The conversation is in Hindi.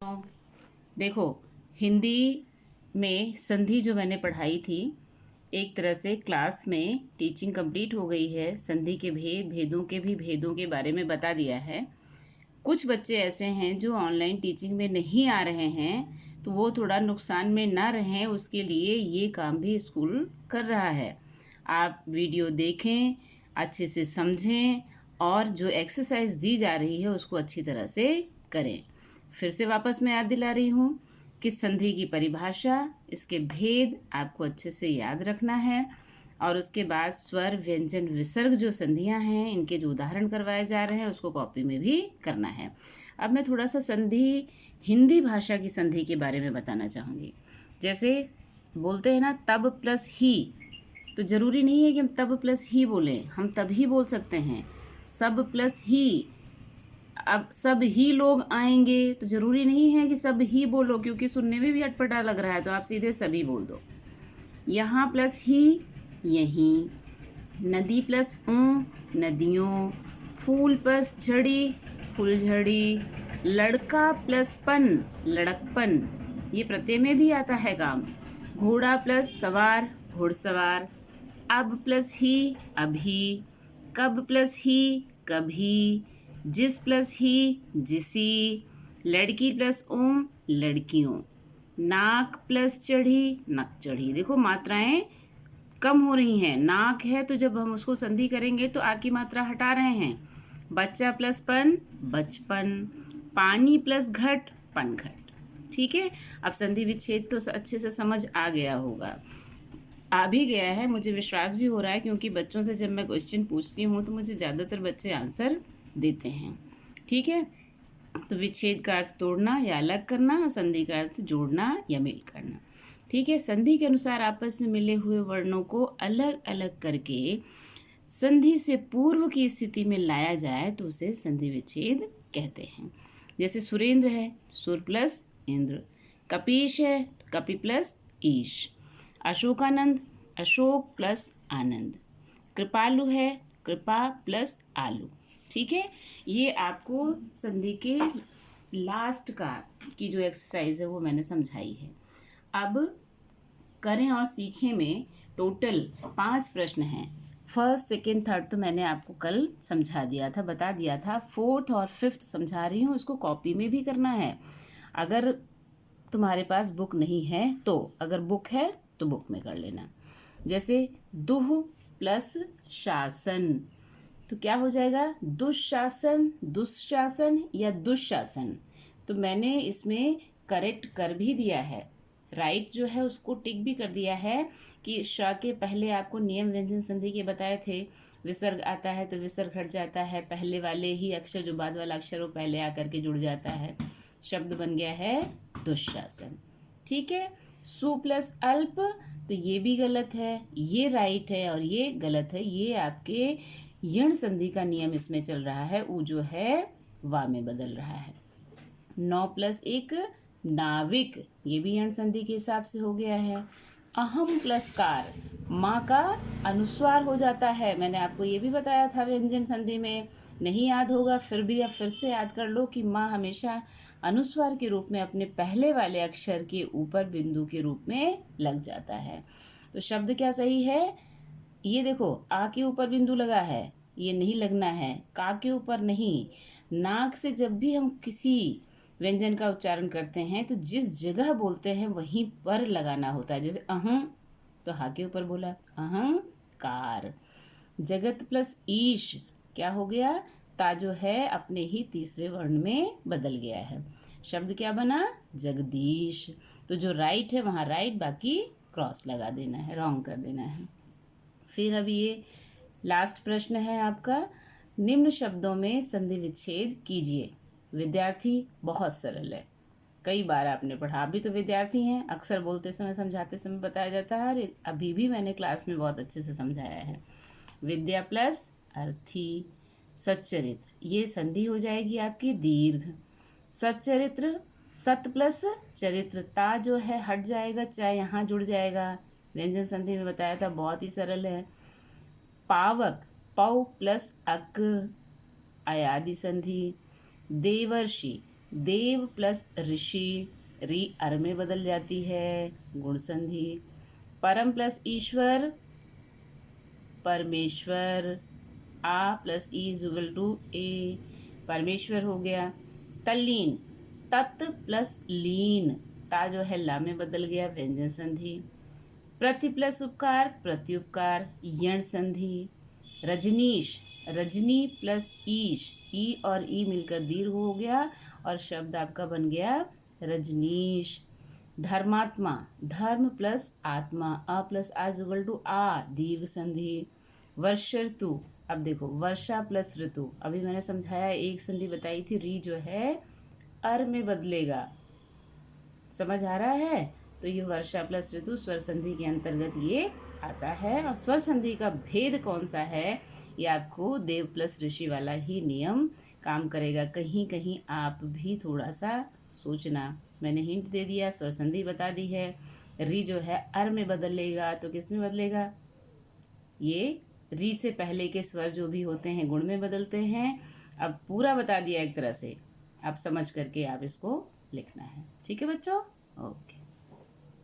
देखो, हिंदी में संधि जो मैंने पढ़ाई थी, एक तरह से क्लास में टीचिंग कंप्लीट हो गई है। संधि के भेदों के बारे में बता दिया है। कुछ बच्चे ऐसे हैं जो ऑनलाइन टीचिंग में नहीं आ रहे हैं, तो वो थोड़ा नुकसान में ना रहें, उसके लिए ये काम भी स्कूल कर रहा है। आप वीडियो देखें, अच्छे से समझें और जो एक्सरसाइज दी जा रही है उसको अच्छी तरह से करें। फिर से वापस मैं याद दिला रही हूँ कि संधि की परिभाषा, इसके भेद आपको अच्छे से याद रखना है और उसके बाद स्वर, व्यंजन, विसर्ग जो संधियां हैं, इनके जो उदाहरण करवाए जा रहे हैं उसको कॉपी में भी करना है। अब मैं थोड़ा सा संधि, हिंदी भाषा की संधि के बारे में बताना चाहूँगी। जैसे बोलते हैं ना, तब प्लस ही, तो ज़रूरी नहीं है कि हम तब प्लस ही बोलें, हम तभी बोल सकते हैं। सब प्लस ही, अब सब ही लोग आएंगे, तो ज़रूरी नहीं है कि सब ही बोलो, क्योंकि सुनने में भी अटपटा लग रहा है, तो आप सीधे सभी बोल दो। यहाँ प्लस ही, यहीं। नदी प्लस ऊँ, नदियों। फूल प्लस झड़ी, फुलझड़ी। लड़का प्लस पन, लड़कपन। ये प्रत्यय में भी आता है काम। घोड़ा प्लस सवार, घुड़सवार। अब प्लस ही, अभी। कब प्लस ही, कभी। जिस प्लस ही, जिसी। लड़की प्लस ऊँ, लड़कियों। नाक प्लस चढ़ी, नक चढ़ी। देखो मात्राएं कम हो रही हैं। नाक है तो जब हम उसको संधि करेंगे तो आ की मात्रा हटा रहे हैं। बच्चा प्लस पन, बचपन। पानी प्लस घट, पनघट। ठीक है, अब संधि विच्छेद तो अच्छे से समझ आ गया होगा, आ भी गया है, मुझे विश्वास भी हो रहा है, क्योंकि बच्चों से जब मैं क्वेश्चन पूछती हूँ तो मुझे ज़्यादातर बच्चे आंसर देते हैं। ठीक है, तो विच्छेद का अर्थ तोड़ना या अलग करना, संधि का अर्थ जोड़ना या मेल करना। ठीक है, संधि के अनुसार आपस में मिले हुए वर्णों को अलग अलग करके संधि से पूर्व की स्थिति में लाया जाए तो उसे संधि विच्छेद कहते हैं। जैसे सुरेंद्र है, सुर प्लस इंद्र। कपीश है, कपि प्लस ईश। अशोकानंद, अशोक प्लस आनंद। कृपालु है, कृपा प्लस आलू। ठीक है, ये आपको संधि के लास्ट का की जो एक्सरसाइज है वो मैंने समझाई है। अब करें और सीखें में टोटल 5 प्रश्न हैं। फर्स्ट, सेकेंड, थर्ड तो मैंने आपको कल समझा दिया था, बता दिया था। फोर्थ और फिफ्थ समझा रही हूँ, उसको कॉपी में भी करना है। अगर तुम्हारे पास बुक नहीं है तो, अगर बुक है तो बुक में कर लेना। जैसे दुह प्लस शासन, तो क्या हो जाएगा? दुशासन, दुशासन या दुशासन। तो मैंने इसमें करेक्ट कर भी दिया है, राइट जो है उसको टिक भी कर दिया है कि श के पहले आपको नियम व्यंजन संधि के बताए थे। विसर्ग आता है तो विसर्ग हट जाता है, पहले वाले ही अक्षर जो बाद वाला अक्षर वो पहले आकर के जुड़ जाता है, शब्द बन गया है दुशासन। ठीक है, सु प्लस अल्प, तो ये भी गलत है, ये राइट है और ये गलत है। ये आपके यण संधि का नियम इसमें चल रहा है, उ जो है वा में बदल रहा है। 9 प्लस 1 नाविक, ये भी यण संधि के हिसाब से हो गया है। अहम प्लस कार, माँ का अनुस्वार हो जाता है, मैंने आपको ये भी बताया था व्यंजन संधि में। नहीं याद होगा फिर भी अब फिर से याद कर लो कि माँ हमेशा अनुस्वार के रूप में अपने पहले वाले अक्षर के ऊपर बिंदु के रूप में लग जाता है। तो शब्द क्या सही है? ये देखो, आ के ऊपर बिंदु लगा है, ये नहीं लगना है। का के ऊपर नहीं। नाक से जब भी हम किसी व्यंजन का उच्चारण करते हैं तो जिस जगह बोलते हैं वहीं पर लगाना होता है। जैसे अहं, तो हा के ऊपर बोला, अहंकार। जगत प्लस ईश, क्या हो गया? ता जो है अपने ही तीसरे वर्ण में बदल गया है। शब्द क्या बना? जगदीश। तो जो राइट है वहाँ राइट, बाकी क्रॉस लगा देना है, रॉन्ग कर देना है। फिर अब ये लास्ट प्रश्न है आपका, निम्न शब्दों में संधि विच्छेद कीजिए। विद्यार्थी, बहुत सरल है, कई बार आपने पढ़ा, अभी तो विद्यार्थी हैं, अक्सर बोलते समय समझाते समय बताया जाता है और अभी भी मैंने क्लास में बहुत अच्छे से समझाया है। विद्या प्लस अर्थी। सच्चरित्र, ये संधि हो जाएगी आपकी दीर्घ। सच्चरित्र, सत प्लस चरित्र, ता जो है हट जाएगा, चाहे यहाँ जुड़ जाएगा। व्यंजन संधि में बताया था, बहुत ही सरल है। पावक, पौ प्लस अक, अयादि संधि। देवर्षि, देव प्लस ऋषि, री अर में बदल जाती है, गुण संधि। परम प्लस ईश्वर, परमेश्वर, आ प्लस ई इज इक्वल टू ए, परमेश्वर हो गया। तल्लीन, तत् प्लस लीन, ता जो है ला में बदल गया, व्यंजन संधि। प्रति प्लस उपकार, प्रत्युपकार, यण संधि। रजनीश, रजनी प्लस ईश, ई और ई मिलकर दीर्घ हो गया और शब्द आपका बन गया रजनीश। धर्मात्मा, धर्म प्लस आत्मा, अ प्लस आ इज इक्वल टू आ, दीर्घ संधि। वर्ष ऋतु, अब देखो वर्षा प्लस ऋतु, अभी मैंने समझाया, एक संधि बताई थी, री जो है अर में बदलेगा, समझ आ रहा है? तो ये वर्षा प्लस ऋतु स्वर संधि के अंतर्गत ये आता है। और स्वर संधि का भेद कौन सा है, ये आपको देव प्लस ऋषि वाला ही नियम काम करेगा। कहीं कहीं आप भी थोड़ा सा सोचना, मैंने हिंट दे दिया, स्वर संधि बता दी है। री जो है अर में बदलेगा तो किस में बदलेगा, ये री से पहले के स्वर जो भी होते हैं गुण में बदलते हैं। अब पूरा बता दिया एक तरह से, अब समझ करके आप इसको लिखना है। ठीक है बच्चों, ओके।